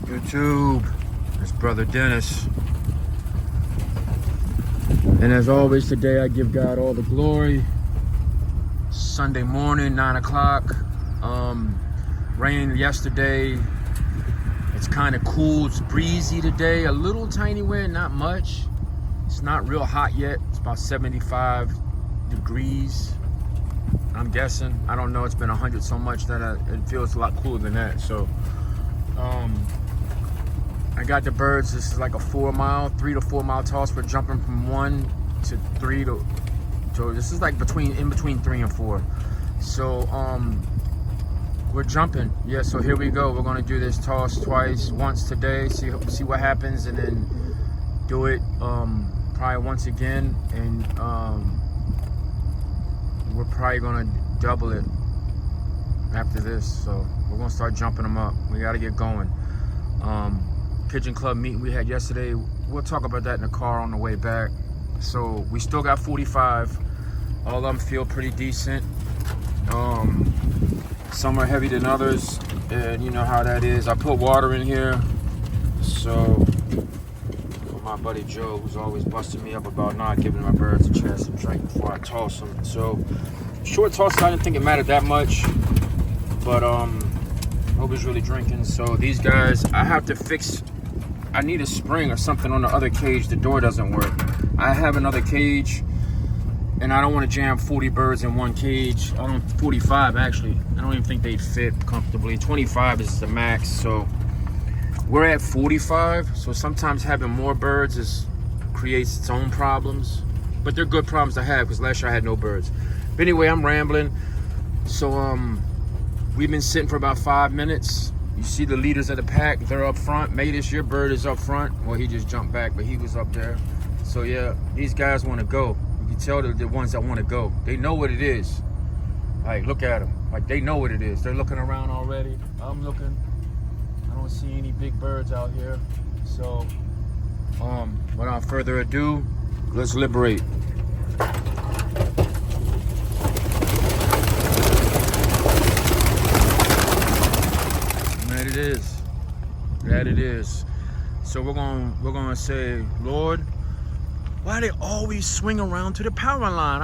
YouTube, it's Brother Dennis. And as always, today I give God all the glory. Sunday morning, 9 o'clock. Rained yesterday. It's kind of cool. It's breezy today. A little tiny wind, not much. It's not real hot yet. It's about 75 degrees. I'm guessing. I don't know. It's been 100 so much that it feels a lot cooler than that. So, I got the birds. This is like a 3 to 4 mile toss. We're jumping from 1 to 3 to this is like in between 3 and 4. So, we're jumping. Yeah, so here we go. We're gonna do this toss once today, see what happens, and then do it probably once again, and we're probably gonna double it after this. So we're gonna start jumping them up. We gotta get going. Pigeon Club meeting we had yesterday, we'll talk about that in the car on the way back. So we still got 45. All of them feel pretty decent. Some are heavier than others, and you know how that is. I put water in here, so for my buddy Joe, who's always busting me up about not giving my birds a chance to drink before I toss them. So short tosses, I didn't think it mattered that much, but nobody's really drinking. So these guys, I need a spring or something on the other cage. The door doesn't work. I have another cage, and I don't want to jam 40 birds in one cage. 45 actually. I don't even think they'd fit comfortably. 25 is the max. So we're at 45. So sometimes having more birds creates its own problems, but they're good problems to have because last year I had no birds. But anyway, I'm rambling. So we've been sitting for about 5 minutes. You see the leaders of the pack, they're up front. Matus, your bird is up front. Well, he just jumped back, but he was up there. So yeah, these guys want to go. You can tell they're the ones that want to go. They know what it is. Like, look at them. Like, they know what it is. They're looking around already. I'm looking. I don't see any big birds out here. So, without further ado, let's liberate. That it is. That it is. So we're gonna say, Lord, why they always swing around to the power line?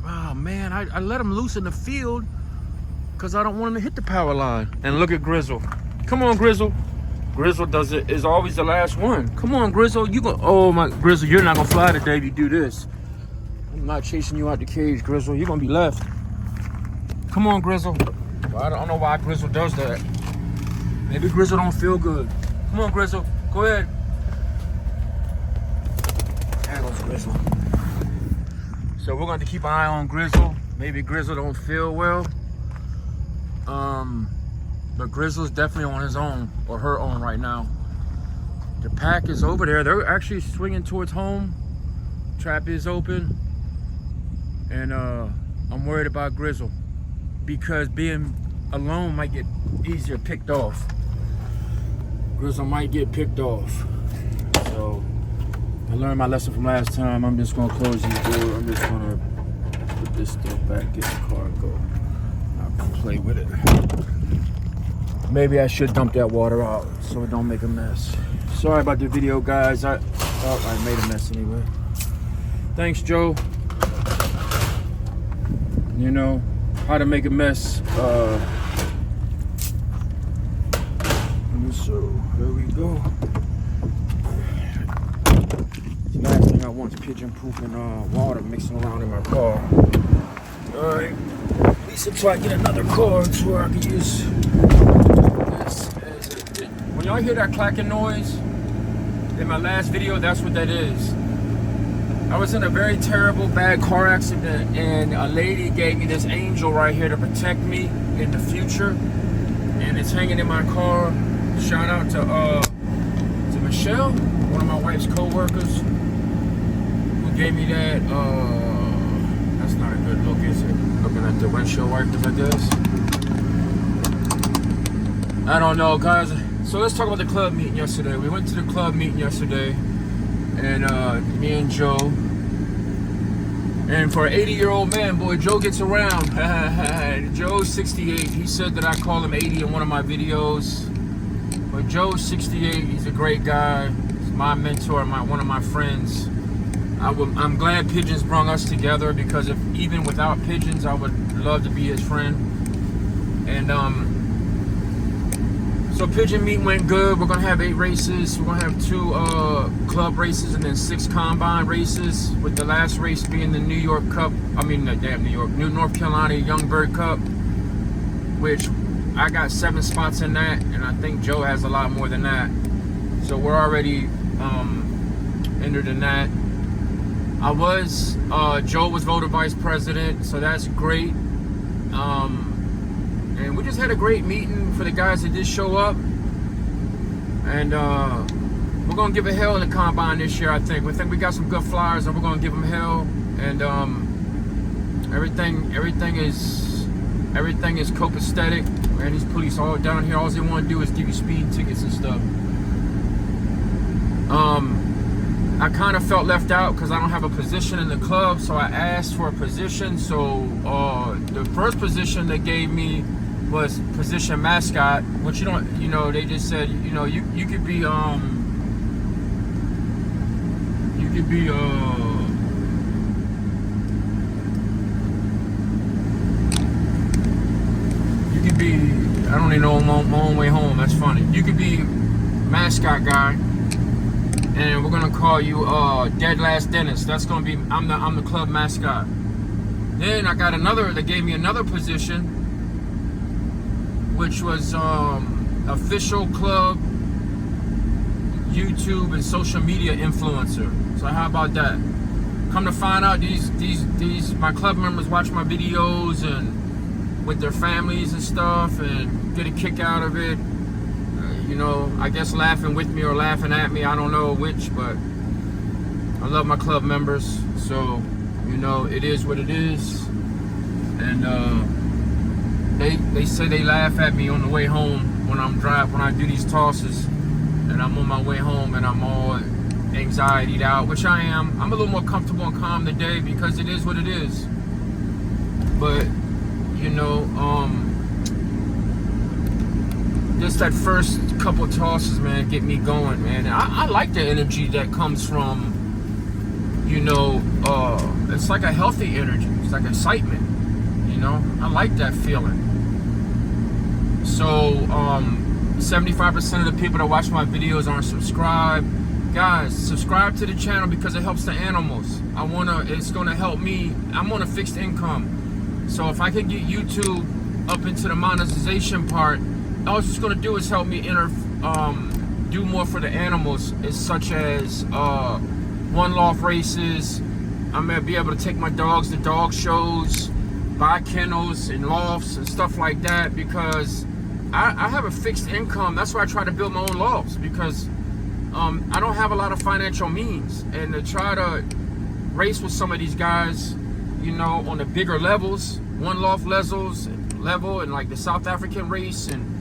Oh man, I let them loose in the field because I don't want them to hit the power line. And look at Grizzle. Come on, Grizzle. Grizzle is always the last one. Come on, Grizzle. Oh my, Grizzle, you're not gonna fly today if you do this. I'm not chasing you out the cage, Grizzle. You're gonna be left. Come on, Grizzle. Well, I don't know why Grizzle does that. Maybe Grizzle don't feel good. Come on, Grizzle. Go ahead. There goes Grizzle. So we're going to keep an eye on Grizzle. Maybe Grizzle don't feel well. But Grizzle's definitely on his own or her own right now. The pack is over there. They're actually swinging towards home. Trap is open. And I'm worried about Grizzle because being alone might get easier picked off. Grizzle might get picked off. So I learned my lesson from last time. I'm just gonna close these doors. I'm just gonna put this stuff back, get the car and go. I'll play with it. Maybe I should dump that water out so it don't make a mess. Sorry about the video, guys. I made a mess anyway. Thanks, Joe. You know how to make a mess. So there we go. The last thing I want is pigeon poop and water mixing around in my car. Alright. At least until I get another car so I can use this as it. When y'all hear that clacking noise in my last video, that's what that is. I was in a very terrible, bad car accident, and a lady gave me this angel right here to protect me in the future, and it's hanging in my car. Shout out to Michelle, one of my wife's co-workers, who gave me that. That's not a good look, is it? Looking at the windshield wipers, I guess. I don't know, guys. So let's talk about the club meeting yesterday. We went to the club meeting yesterday, and me and Joe, And for an 80-year-old man, boy, Joe gets around. Joe's 68. He said that I call him 80 in one of my videos. But Joe's 68. He's a great guy. He's my mentor, one of my friends. I'm glad pigeons brought us together, because if even without pigeons, I would love to be his friend. And so pigeon meet went good. We're gonna have 8 races. We're gonna have 2 club races and then 6 combine races, with the last race being the New York Cup. New North Carolina Young Bird Cup, which I got 7 spots in that, and I think Joe has a lot more than that. So we're already entered in that. Joe was voted vice president, so that's great. And we just had a great meeting for the guys that did show up. And we're going to give it hell in the combine this year, I think. We think we got some good flyers, and we're going to give them hell. And everything is copacetic. Man, these police all down here, all they want to do is give you speeding tickets and stuff. I kind of felt left out because I don't have a position in the club, so I asked for a position. So the first position they gave me was position mascot, which they just said, you could be I don't even know my own way home. That's funny. You could be mascot guy, and we're gonna call you Dead Last Dennis. That's gonna be I'm the club mascot. Then they gave me another position, which was official club YouTube and social media influencer. So how about that? Come to find out, these my club members watch my videos and with their families and stuff, and get a kick out of it. I guess laughing with me or laughing at me, I don't know which, but I love my club members. So it is what it is. And they say they laugh at me on the way home when I do these tosses, and I'm on my way home and I'm all anxietied out, which I am. I'm a little more comfortable and calm today because it is what it is. But just that first couple tosses, man, get me going, man. I like the energy that comes from, it's like a healthy energy. It's like excitement, I like that feeling. So 75% of the people that watch my videos aren't subscribed. Guys, subscribe to the channel because it helps the animals. It's gonna help me. I'm on a fixed income. So if I can get YouTube up into the monetization part, all it's going to do is help me do more for the animals, such as one-loft races. I'm going to be able to take my dogs to dog shows, buy kennels and lofts and stuff like that, because I have a fixed income. That's why I try to build my own lofts, because I don't have a lot of financial means. And to try to race with some of these guys, on the bigger levels, one loft level, and like the South African race, and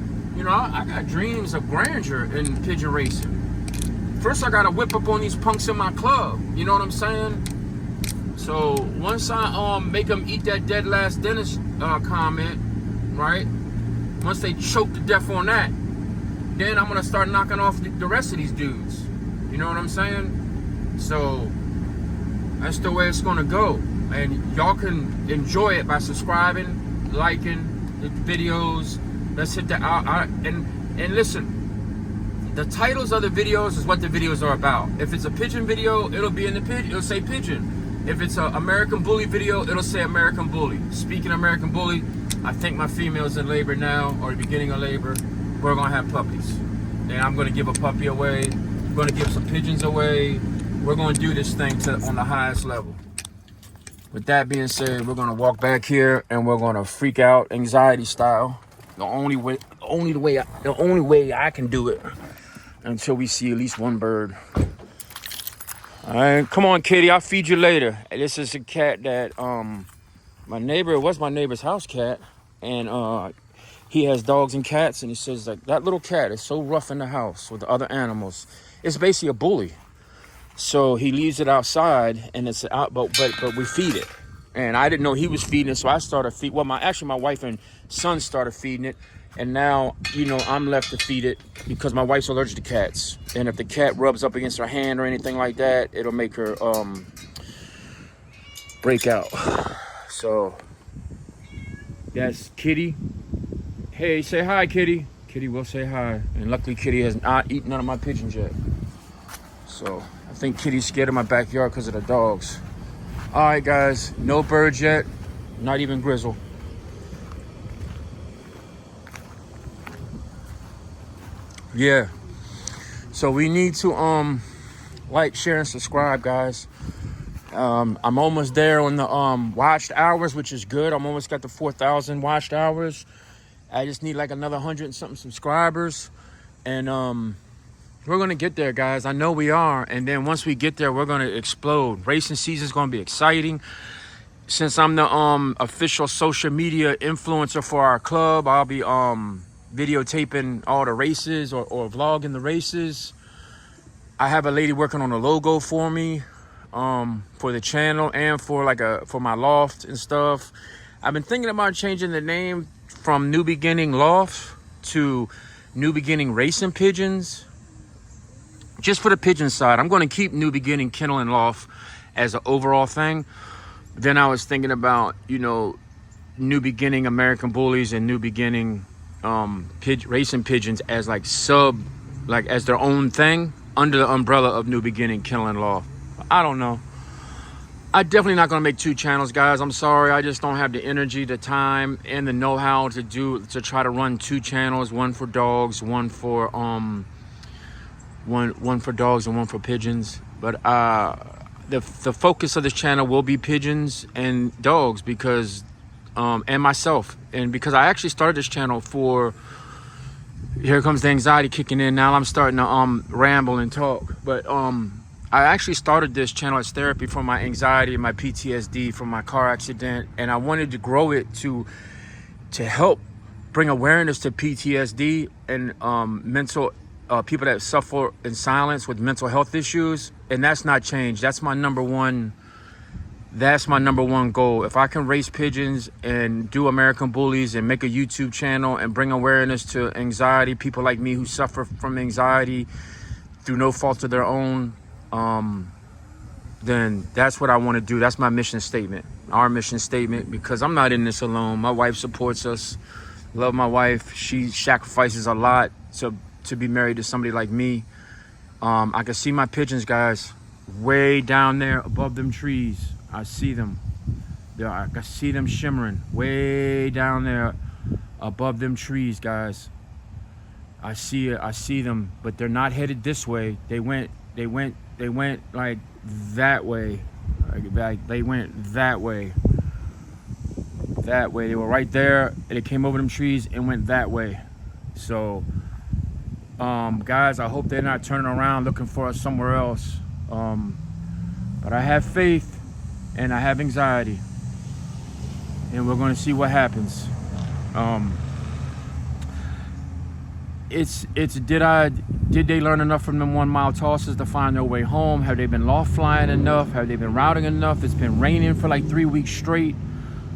I got dreams of grandeur in pigeon racing. First, I gotta whip up on these punks in my club. You know what I'm saying? So once I make them eat that Dead Last Dennis comment, right? Once they choke to death on that, then I'm gonna start knocking off the rest of these dudes. You know what I'm saying? So that's the way it's gonna go. And y'all can enjoy it by subscribing, liking the videos. Let's hit the and listen. The titles of the videos is what the videos are about. If it's a pigeon video, it'll be in the it'll say pigeon. If it's an American Bully video, it'll say American Bully. Speaking of American Bully, I think my female's in labor now, or the beginning of labor. We're gonna have puppies, and I'm gonna give a puppy away. We're gonna give some pigeons away. We're gonna do this thing on the highest level. With that being said, we're gonna walk back here and we're gonna freak out anxiety style. The only way I can do it until we see at least one bird. All right, come on, kitty. I'll feed you later. This is a cat that my neighbor's house cat, and he has dogs and cats, and he says like that little cat is so rough in the house with the other animals. It's basically a bully. So he leaves it outside, and it's out, but we feed it. And I didn't know he was feeding it, so I started feeding. Well, my wife and son started feeding it, and now, you know, I'm left to feed it because my wife's allergic to cats. And if the cat rubs up against her hand or anything like that, it'll make her break out. So that's Kitty. Hey, say hi, Kitty. Kitty will say hi. And luckily, Kitty has not eaten none of my pigeons yet. So I think Kitty's scared of my backyard because of the dogs. All right, guys, no birds yet, not even Grizzle. Yeah, so we need to like, share, and subscribe, guys. I'm almost there on the watched hours, which is good. I'm almost got the 4,000 watched hours. I just need like another 100 and something subscribers, and we're gonna get there, guys. I know we are. And then once we get there, we're gonna explode. Racing season is gonna be exciting. Since I'm the official social media influencer for our club, I'll be videotaping all the races or vlogging the races. I have a lady working on a logo for me for the channel and for my loft and stuff. I've been thinking about changing the name from New Beginning Loft to New Beginning Racing Pigeons. Just for the pigeon side, I'm going to keep New Beginning Kennel and Loft as an overall thing. Then I was thinking about, you know, New Beginning American Bullies and New Beginning Racing Pigeons as like as their own thing under the umbrella of New Beginning Kennel and Loft. I don't know. I'm definitely not going to make 2 channels, guys. I'm sorry. I just don't have the energy, the time, and the know-how to try to run 2 channels, one for dogs, one for one for dogs and one for pigeons. But the focus of this channel will be pigeons and dogs, because and myself, and because I actually started this channel for, here comes the anxiety kicking in now. I'm starting to ramble and talk, but I actually started this channel as therapy for my anxiety and my PTSD from my car accident, and I wanted to grow it to help bring awareness to PTSD and mental people that suffer in silence with mental health issues. And that's not changed. That's my number one goal. If I can race pigeons and do American Bullies and make a YouTube channel and bring awareness to anxiety, people like me who suffer from anxiety through no fault of their own, then that's what I want to do. That's my mission statement, our mission statement, because I'm not in this alone. My wife supports us. Love my wife. She sacrifices a lot to be married to somebody like me. I can see my pigeons, guys, way down there above them trees. I see them. I can see them shimmering way down there above them trees, guys. I see it. I see them, but they're not headed this way. They went like that way. Like they went that way. That way. They were right there, and it came over them trees and went that way. So guys, I hope they're not turning around looking for us somewhere else. But I have faith and I have anxiety, and we're going to see what happens. Did they learn enough from them 1 mile tosses to find their way home? Have they been loft flying enough? Have they been routing enough? It's been raining for like 3 weeks straight.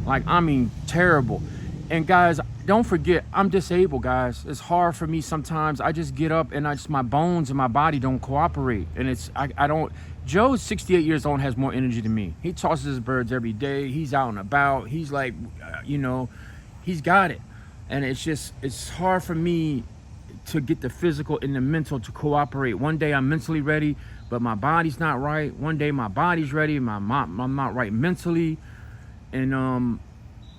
Like, I mean, terrible. And guys, don't forget, I'm disabled, guys. It's hard for me sometimes. I just get up and my bones and my body don't cooperate. And I don't. Joe's 68 years old and has more energy than me. He tosses his birds every day. He's out and about. He's like, he's got it. And it's hard for me to get the physical and the mental to cooperate. One day I'm mentally ready, but my body's not right. One day my body's ready, I'm not right mentally. And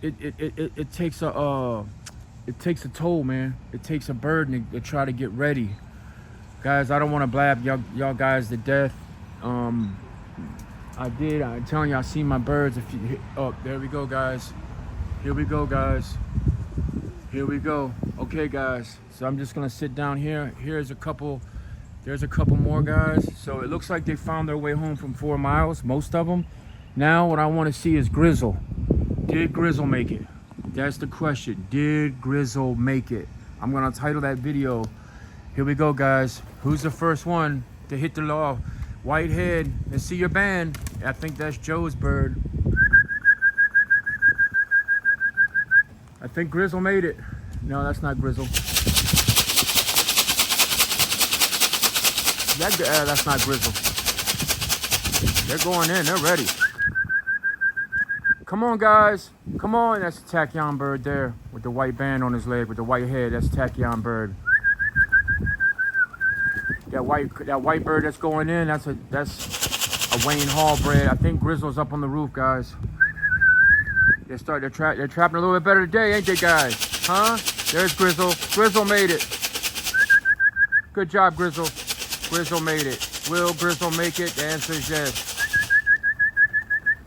it takes a toll, man. It takes a burden to try to get ready. Guys, I don't want to blab y'all guys to death. I'm telling you, I see my birds. There we go, guys. Here we go, guys. Here we go. Okay, guys. So I'm just gonna sit down here. There's a couple more, guys. So it looks like they found their way home from 4 miles, most of them. Now what I want to see is Grizzle. Did Grizzle make it? That's the question. Did Grizzle make it? I'm gonna title that video. Here we go, guys. Who's the first one to hit the law? Whitehead, let's see your band. I think that's Joe's bird. I think Grizzle made it. No, that's not Grizzle. That's not Grizzle. They're going in, they're ready. Come on, guys. Come on, that's a tachyon bird there with the white band on his leg, with the white head. That's tachyon bird. That white bird that's going in, that's a Wayne Hall bred. I think Grizzle's up on the roof, guys. They're trapping a little bit better today, ain't they, guys? Huh? There's Grizzle. Grizzle made it. Good job, Grizzle. Grizzle made it. Will Grizzle make it? The answer is yes.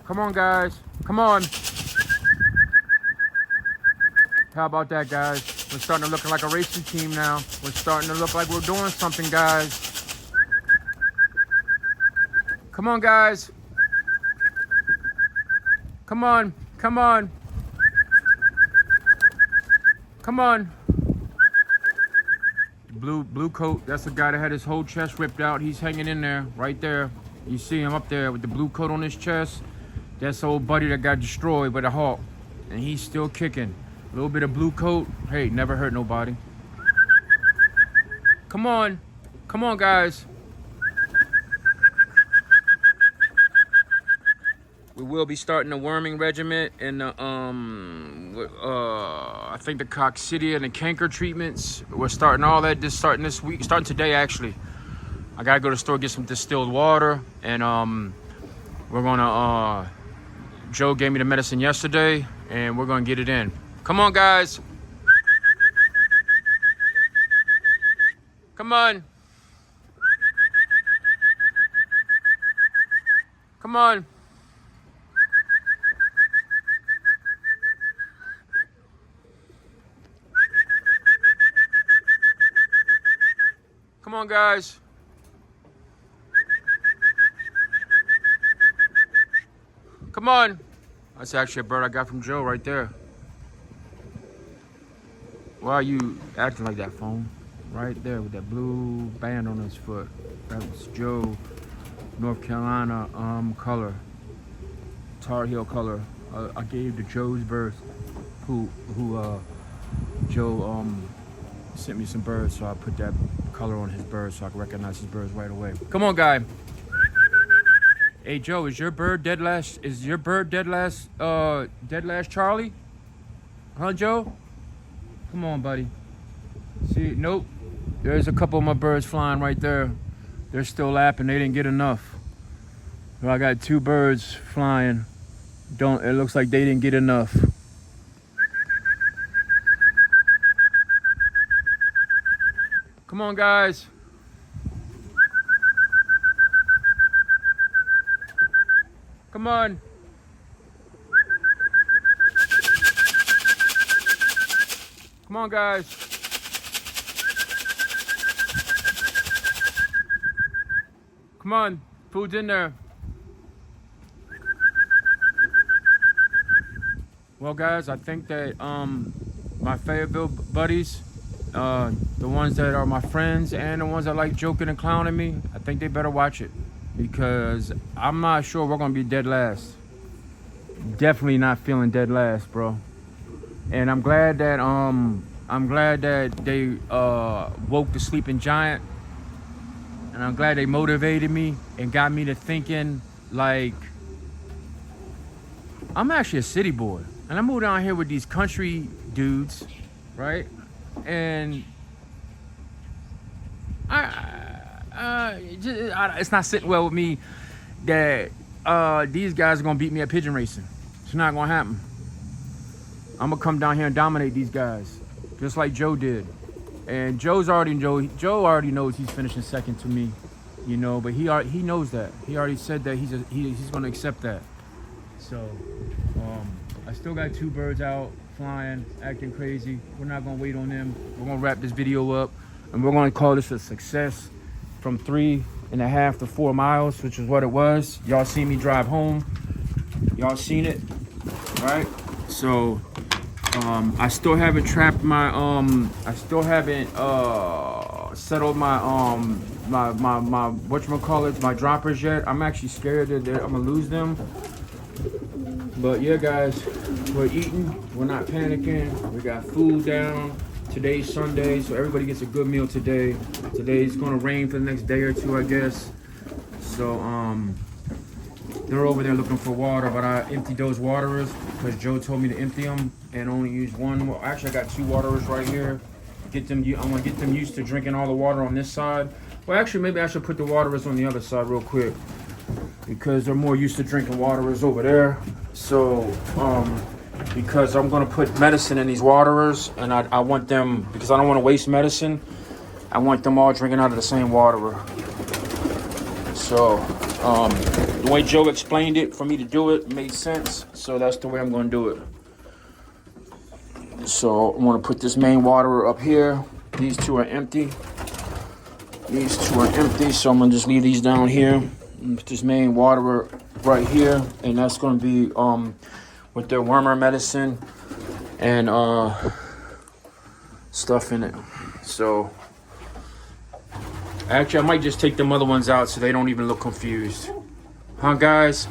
Come on, guys. Come on. How about that, guys? We're starting to look like a racing team now. We're starting to look like we're doing something, guys. Come on, guys. Come on. Come on. Come on. Blue coat. That's the guy that had his whole chest ripped out. He's hanging in there, right there. You see him up there with the blue coat on his chest. That's the old buddy that got destroyed by the hawk. And he's still kicking. A little bit of blue coat. Hey, never hurt nobody. Come on. Come on, guys. We will be starting the worming regiment and the, I think the coccidia and the canker treatments. We're starting all that starting this week, starting today, actually. I gotta go to the store, get some distilled water, and we're gonna, Joe gave me the medicine yesterday, and we're gonna get it in. Come on, guys. Come on. Come on. Come on, guys. Come on. That's actually a bird I got from Joe right there. Why are you acting like that, phone? Right there with that blue band on his foot. That was Joe, North Carolina color. Tar Heel color. I gave to Joe's bird, who Joe sent me some birds, so I put that color on his bird so I can recognize his birds right away. Come on, guy. Hey, Joe, is your bird dead last? Is your bird dead last? Dead last, Charlie? Huh, Joe? Come on, buddy. See, nope. There's a couple of my birds flying right there. They're still lapping. They didn't get enough. So I got 2 birds flying. It looks like they didn't get enough. Come on, guys. Come on. Come on, guys. Come on. Food's in there. Well, guys, I think that my Fayetteville buddies, the ones that are my friends and the ones that like joking and clowning me, I think they better watch it, because I'm not sure we're gonna be dead last. Definitely not feeling dead last, bro. And I'm glad that they woke the sleeping giant, and I'm glad they motivated me and got me to thinking, like, I'm actually a city boy, and I moved down here with these country dudes, right? And it's not sitting well with me that these guys are gonna beat me at pigeon racing. It's not gonna happen. I'm gonna come down here and dominate these guys, just like Joe did. And Joe already knows he's finishing second to me, you know. But he knows that. He already said that he's gonna accept that. So I still got 2 birds out flying, acting crazy. We're not gonna wait on them. We're gonna wrap this video up, and we're gonna call this a success. From 3.5 to 4 miles, which is what it was. Y'all seen me drive home. Y'all seen it, right? So I still haven't trapped my I still haven't settled my my whatchamacallit, my droppers yet. I'm actually scared that I'm gonna lose them. But yeah, guys, we're eating, we're not panicking, we got food down. Today's Sunday, so everybody gets a good meal today. Today's gonna rain for the next day or two, I guess. So they're over there looking for water, but I emptied those waterers because Joe told me to empty them and only use one. Well, actually, I got 2 waterers right here. I'm gonna get them used to drinking all the water on this side. Well, actually, maybe I should put the waterers on the other side real quick because they're more used to drinking waterers over there. So, because I'm gonna put medicine in these waterers, and I want them, because I don't want to waste medicine, I want them all drinking out of the same waterer. So, the way Joe explained it for me to do it made sense, so that's the way I'm going to do it. So I'm going to put this main waterer up here. These 2 are empty. These 2 are empty, so I'm going to just leave these down here. And put this main waterer right here, and that's going to be with their wormer medicine and stuff in it. So actually, I might just take them other ones out so they don't even look confused. Huh, guys?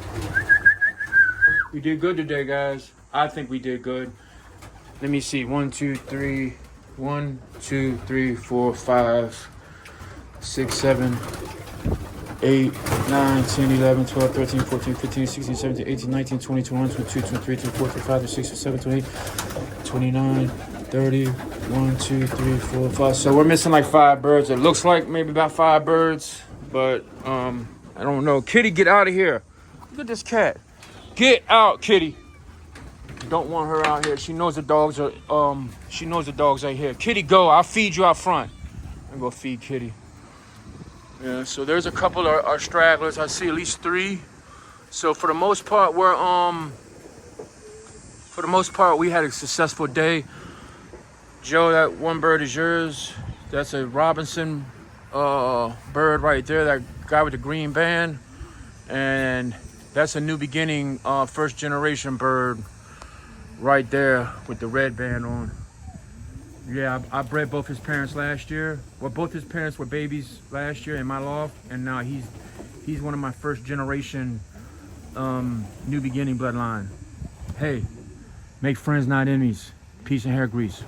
We did good today, guys. I think we did good. Let me see. 1, 2, 3. 1, 2, 3, 4, 5, 6, 7, 8, 9, 10, 11, 12, 13, 14, 15, 16, 17, 18, 19, 20, 21, 22, 23, 24, 25, 26, 27, 28, 29, 30, 1, 2, 3, 4, 5. So we're missing like 5 birds. It looks like maybe about 5 birds, but I don't know. Kitty, get out of here. Look at this cat. Get out, Kitty. Don't want her out here. She knows the dogs are here. Kitty, go. I'll feed you out front. I'm gonna feed Kitty. Yeah, so there's a couple of our stragglers. I see at least 3. So for the most part, we had a successful day. Joe, that one bird is yours. That's a Robinson bird right there, that guy with the green band. And that's a New Beginning first generation bird right there with the red band on. Yeah, I bred both his parents last year. Well, both his parents were babies last year in my loft, and now he's one of my first generation New Beginning bloodline. Hey, make friends, not enemies. Peace and hair grease.